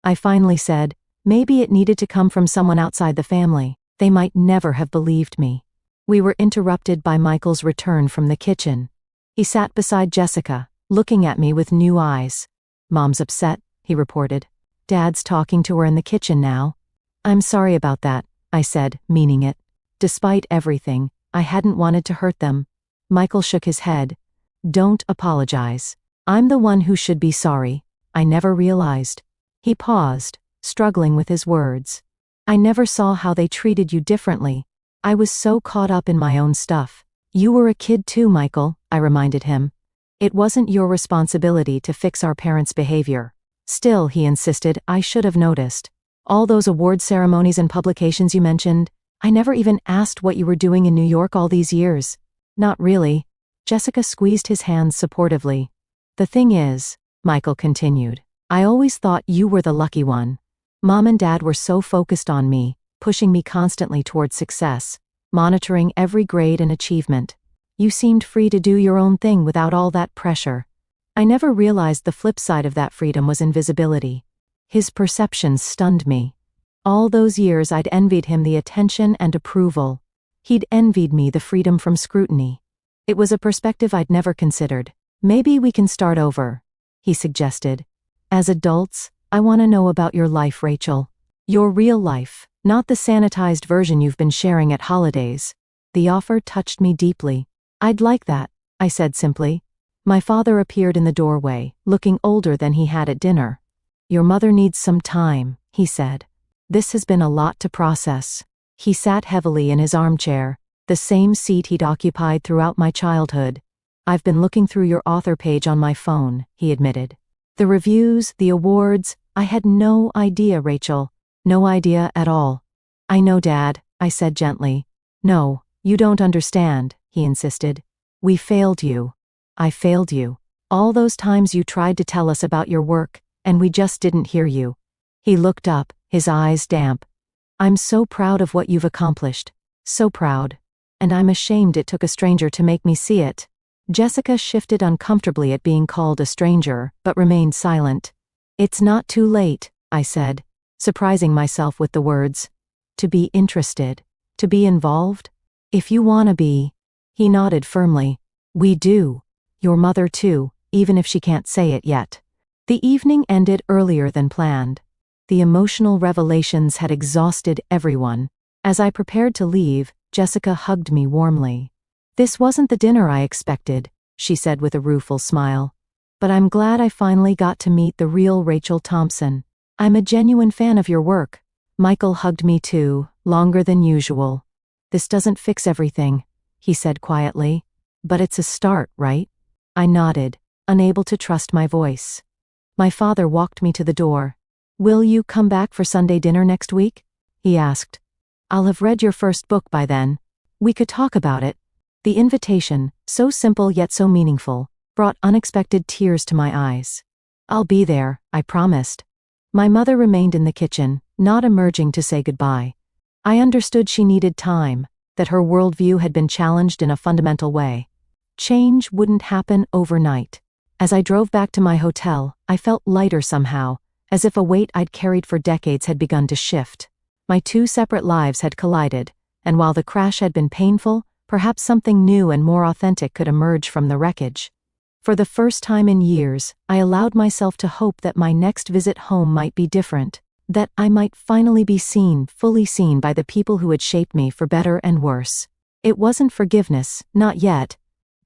I finally said, maybe it needed to come from someone outside the family. They might never have believed me. We were interrupted by Michael's return from the kitchen. He sat beside Jessica, looking at me with new eyes. Mom's upset, he reported. Dad's talking to her in the kitchen now. I'm sorry about that, I said, meaning it. Despite everything, I hadn't wanted to hurt them. Michael shook his head. Don't apologize. I'm the one who should be sorry. I never realized. He paused, struggling with his words. I never saw how they treated you differently. I was so caught up in my own stuff. You were a kid too, Michael, I reminded him. It wasn't your responsibility to fix our parents' behavior. Still, he insisted, I should have noticed. All those award ceremonies and publications you mentioned, I never even asked what you were doing in New York all these years. Not really. Jessica squeezed his hands supportively. The thing is, Michael continued, I always thought you were the lucky one. Mom and Dad were so focused on me, pushing me constantly toward success, monitoring every grade and achievement. You seemed free to do your own thing without all that pressure. I never realized the flip side of that freedom was invisibility. His perceptions stunned me. All those years I'd envied him the attention and approval. He'd envied me the freedom from scrutiny. It was a perspective I'd never considered. Maybe we can start over, he suggested. As adults, I want to know about your life, Rachel. Your real life, not the sanitized version you've been sharing at holidays. The offer touched me deeply. I'd like that, I said simply. My father appeared in the doorway, looking older than he had at dinner. Your mother needs some time, he said. This has been a lot to process. He sat heavily in his armchair, the same seat he'd occupied throughout my childhood. I've been looking through your author page on my phone, he admitted. The reviews, the awards, I had no idea, Rachel. No idea at all. I know, Dad, I said gently. No, you don't understand, he insisted. We failed you. I failed you. All those times you tried to tell us about your work, and we just didn't hear you. He looked up, his eyes damp. I'm so proud of what you've accomplished. So proud. And I'm ashamed it took a stranger to make me see it. Jessica shifted uncomfortably at being called a stranger, but remained silent. It's not too late, I said, surprising myself with the words. To be interested. To be involved? If you wanna be. He nodded firmly. We do. Your mother too, even if she can't say it yet. The evening ended earlier than planned. The emotional revelations had exhausted everyone. As I prepared to leave, Jessica hugged me warmly. This wasn't the dinner I expected, she said with a rueful smile. But I'm glad I finally got to meet the real Rachel Thompson. I'm a genuine fan of your work. Michael hugged me too, longer than usual. This doesn't fix everything, he said quietly. But it's a start, right? I nodded, unable to trust my voice. My father walked me to the door. Will you come back for Sunday dinner next week? He asked. I'll have read your first book by then. We could talk about it. The invitation, so simple yet so meaningful, brought unexpected tears to my eyes. I'll be there, I promised. My mother remained in the kitchen, not emerging to say goodbye. I understood she needed time, that her worldview had been challenged in a fundamental way. Change wouldn't happen overnight. As I drove back to my hotel, I felt lighter somehow, as if a weight I'd carried for decades had begun to shift. My two separate lives had collided, and while the crash had been painful, perhaps something new and more authentic could emerge from the wreckage. For the first time in years, I allowed myself to hope that my next visit home might be different, that I might finally be seen, fully seen by the people who had shaped me for better and worse. It wasn't forgiveness, not yet,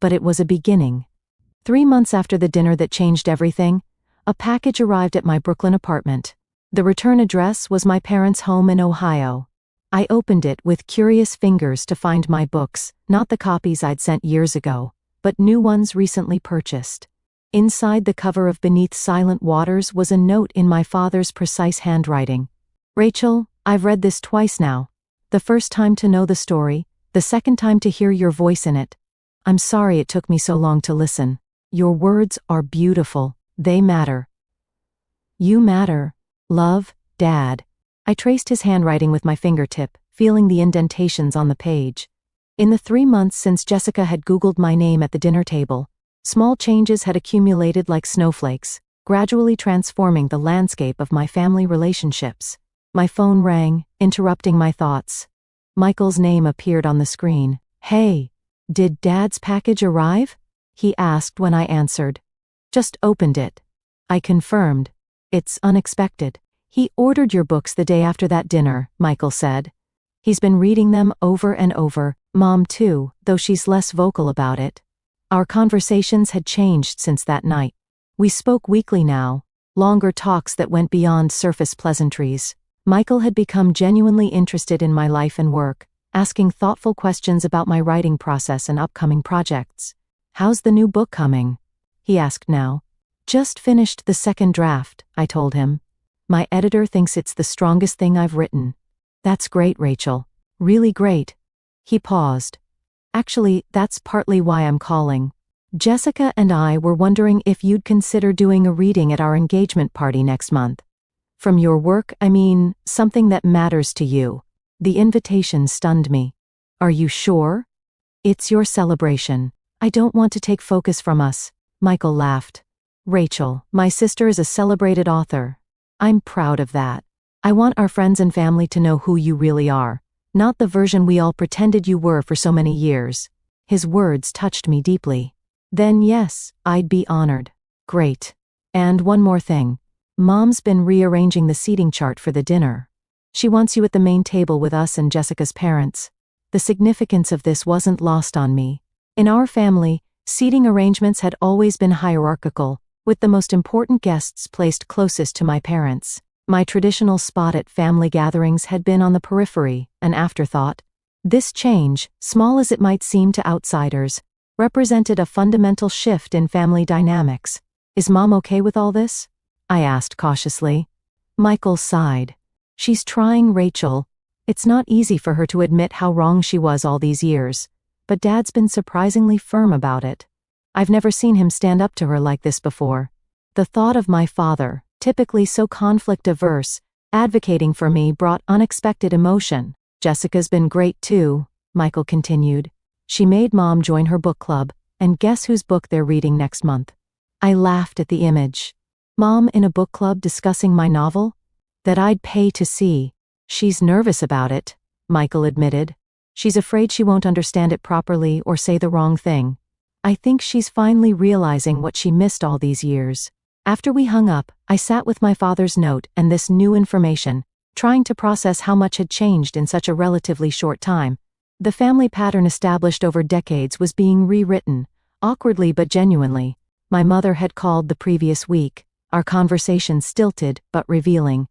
but it was a beginning. 3 months after the dinner that changed everything, a package arrived at my Brooklyn apartment. The return address was my parents' home in Ohio. I opened it with curious fingers to find my books, not the copies I'd sent years ago, but new ones recently purchased. Inside the cover of Beneath Silent Waters was a note in my father's precise handwriting. Rachel, I've read this twice now. The first time to know the story, the second time to hear your voice in it. I'm sorry it took me so long to listen. Your words are beautiful. They matter. You matter. Love, Dad. I traced his handwriting with my fingertip, feeling the indentations on the page. In the 3 months since Jessica had Googled my name at the dinner table, small changes had accumulated like snowflakes, gradually transforming the landscape of my family relationships. My phone rang, interrupting my thoughts. Michael's name appeared on the screen. Hey, did Dad's package arrive? He asked when I answered. Just opened it. I confirmed. It's unexpected. He ordered your books the day after that dinner, Michael said. He's been reading them over and over, Mom too, though she's less vocal about it. Our conversations had changed since that night. We spoke weekly now, longer talks that went beyond surface pleasantries. Michael had become genuinely interested in my life and work, asking thoughtful questions about my writing process and upcoming projects. How's the new book coming? He asked now. Just finished the second draft, I told him. My editor thinks it's the strongest thing I've written. That's great, Rachel. Really great. He paused. Actually, that's partly why I'm calling. Jessica and I were wondering if you'd consider doing a reading at our engagement party next month. From your work, I mean, something that matters to you. The invitation stunned me. Are you sure? It's your celebration. I don't want to take focus from us. Michael laughed. Rachel, my sister is a celebrated author. I'm proud of that. I want our friends and family to know who you really are, not the version we all pretended you were for so many years. His words touched me deeply. Then yes, I'd be honored. Great. And one more thing. Mom's been rearranging the seating chart for the dinner. She wants you at the main table with us and Jessica's parents. The significance of this wasn't lost on me. In our family, seating arrangements had always been hierarchical, with the most important guests placed closest to my parents. My traditional spot at family gatherings had been on the periphery, an afterthought. This change, small as it might seem to outsiders, represented a fundamental shift in family dynamics. Is Mom okay with all this? I asked cautiously. Michael sighed. She's trying, Rachel. It's not easy for her to admit how wrong she was all these years, but Dad's been surprisingly firm about it. I've never seen him stand up to her like this before. The thought of my father, typically so conflict-averse, advocating for me brought unexpected emotion. Jessica's been great too, Michael continued. She made Mom join her book club, and guess whose book they're reading next month? I laughed at the image. Mom in a book club discussing my novel? That I'd pay to see. She's nervous about it, Michael admitted. She's afraid she won't understand it properly or say the wrong thing. I think she's finally realizing what she missed all these years. After we hung up, I sat with my father's note and this new information, trying to process how much had changed in such a relatively short time. The family pattern established over decades was being rewritten, awkwardly but genuinely. My mother had called the previous week, our conversation stilted but revealing.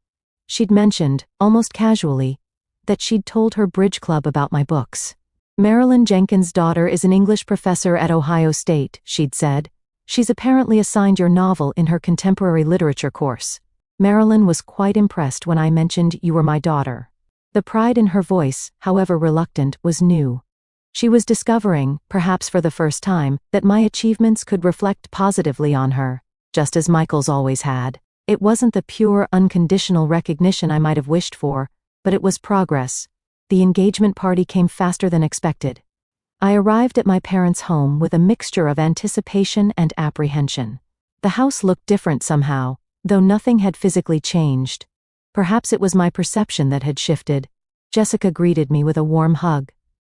She'd mentioned, almost casually, that she'd told her bridge club about my books. Marilyn Jenkins' daughter is an English professor at Ohio State, she'd said. She's apparently assigned your novel in her contemporary literature course. Marilyn was quite impressed when I mentioned you were my daughter. The pride in her voice, however reluctant, was new. She was discovering, perhaps for the first time, that my achievements could reflect positively on her, just as Michael's always had. It wasn't the pure, unconditional recognition I might have wished for, but it was progress. The engagement party came faster than expected. I arrived at my parents' home with a mixture of anticipation and apprehension. The house looked different somehow, though nothing had physically changed. Perhaps it was my perception that had shifted. Jessica greeted me with a warm hug.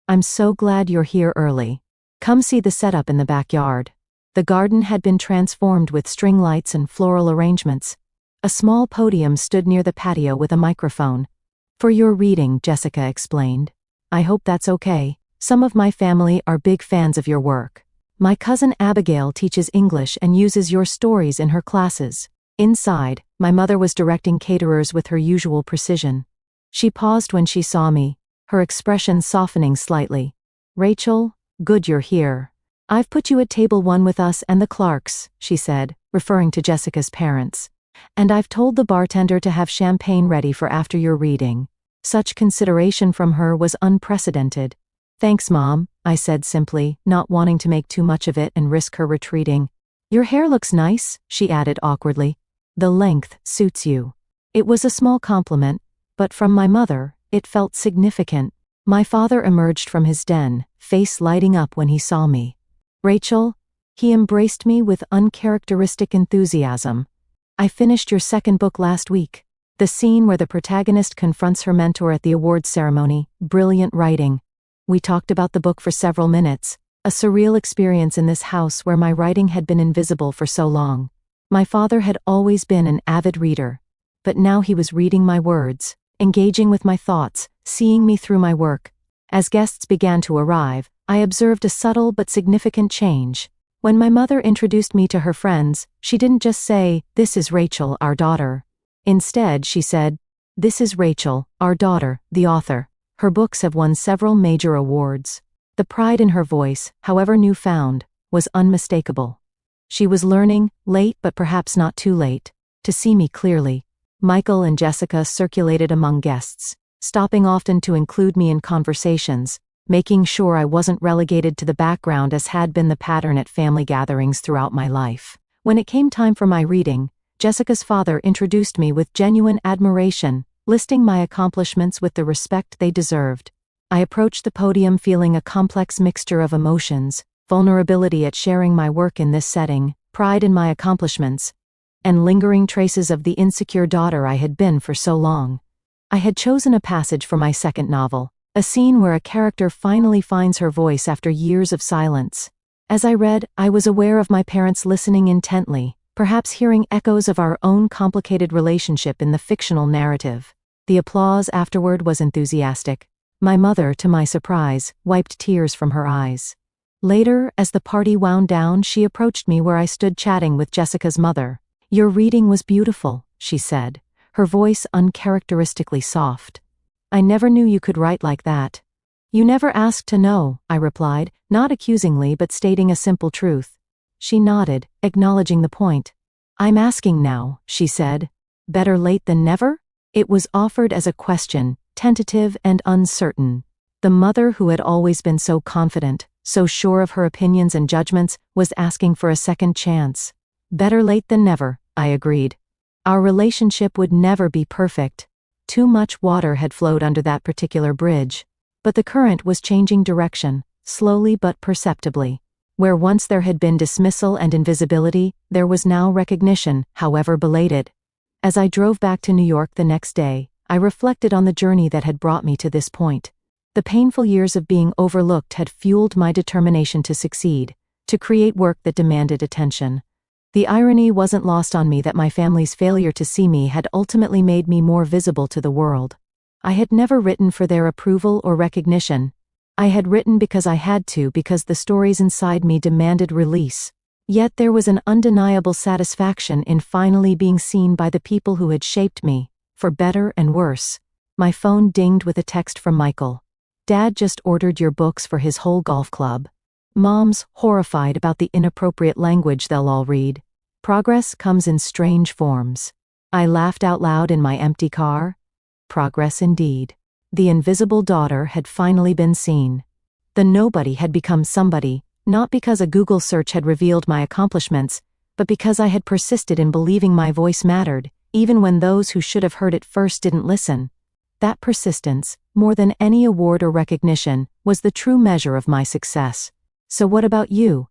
I'm so glad you're here early. Come see the setup in the backyard. The garden had been transformed with string lights and floral arrangements. A small podium stood near the patio with a microphone. For your reading, Jessica explained. I hope that's okay. Some of my family are big fans of your work. My cousin Abigail teaches English and uses your stories in her classes. Inside, my mother was directing caterers with her usual precision. She paused when she saw me, her expression softening slightly. Rachel, good you're here. I've put you at table 1 with us and the Clarks, she said, referring to Jessica's parents. And I've told the bartender to have champagne ready for after your reading. Such consideration from her was unprecedented. Thanks, Mom, I said simply, not wanting to make too much of it and risk her retreating. Your hair looks nice, she added awkwardly. The length suits you. It was a small compliment, but from my mother, it felt significant. My father emerged from his den, face lighting up when he saw me. Rachel, he embraced me with uncharacteristic enthusiasm. I finished your second book last week. The scene where the protagonist confronts her mentor at the awards ceremony, brilliant writing. We talked about the book for several minutes, a surreal experience in this house where my writing had been invisible for so long. My father had always been an avid reader, but now he was reading my words, engaging with my thoughts, seeing me through my work. As guests began to arrive, I observed a subtle but significant change. When my mother introduced me to her friends, she didn't just say, "This is Rachel, our daughter." Instead, she said, "This is Rachel, our daughter, the author. Her books have won several major awards." The pride in her voice, however newfound, was unmistakable. She was learning, late but perhaps not too late, to see me clearly. Michael and Jessica circulated among guests, stopping often to include me in conversations, making sure I wasn't relegated to the background as had been the pattern at family gatherings throughout my life. When it came time for my reading, Jessica's father introduced me with genuine admiration, listing my accomplishments with the respect they deserved. I approached the podium feeling a complex mixture of emotions: vulnerability at sharing my work in this setting, pride in my accomplishments, and lingering traces of the insecure daughter I had been for so long. I had chosen a passage for my second novel, a scene where a character finally finds her voice after years of silence. As I read, I was aware of my parents listening intently, perhaps hearing echoes of our own complicated relationship in the fictional narrative. The applause afterward was enthusiastic. My mother, to my surprise, wiped tears from her eyes. Later, as the party wound down, she approached me where I stood chatting with Jessica's mother. "Your reading was beautiful," she said, her voice uncharacteristically soft. "I never knew you could write like that." "You never asked to know," I replied, not accusingly but stating a simple truth. She nodded, acknowledging the point. "I'm asking now," she said. "Better late than never?" It was offered as a question, tentative and uncertain. The mother who had always been so confident, so sure of her opinions and judgments, was asking for a second chance. "Better late than never," I agreed. Our relationship would never be perfect. Too much water had flowed under that particular bridge. But the current was changing direction, slowly but perceptibly. Where once there had been dismissal and invisibility, there was now recognition, however belated. As I drove back to New York the next day, I reflected on the journey that had brought me to this point. The painful years of being overlooked had fueled my determination to succeed, to create work that demanded attention. The irony wasn't lost on me that my family's failure to see me had ultimately made me more visible to the world. I had never written for their approval or recognition. I had written because I had to, because the stories inside me demanded release. Yet there was an undeniable satisfaction in finally being seen by the people who had shaped me, for better and worse. My phone dinged with a text from Michael. "Dad just ordered your books for his whole golf club. Mom's horrified about the inappropriate language they'll all read. Progress comes in strange forms." I laughed out loud in my empty car. Progress indeed. The invisible daughter had finally been seen. The nobody had become somebody, not because a Google search had revealed my accomplishments, but because I had persisted in believing my voice mattered, even when those who should have heard it first didn't listen. That persistence, more than any award or recognition, was the true measure of my success. So what about you?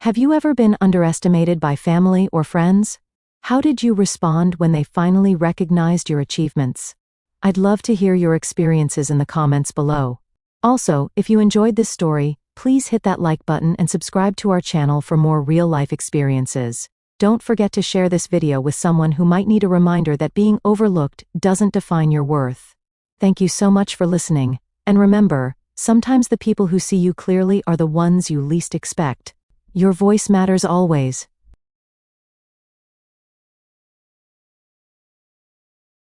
Have you ever been underestimated by family or friends? How did you respond when they finally recognized your achievements? I'd love to hear your experiences in the comments below. Also, if you enjoyed this story, please hit that like button and subscribe to our channel for more real-life experiences. Don't forget to share this video with someone who might need a reminder that being overlooked doesn't define your worth. Thank you so much for listening, and remember, sometimes the people who see you clearly are the ones you least expect. Your voice matters always.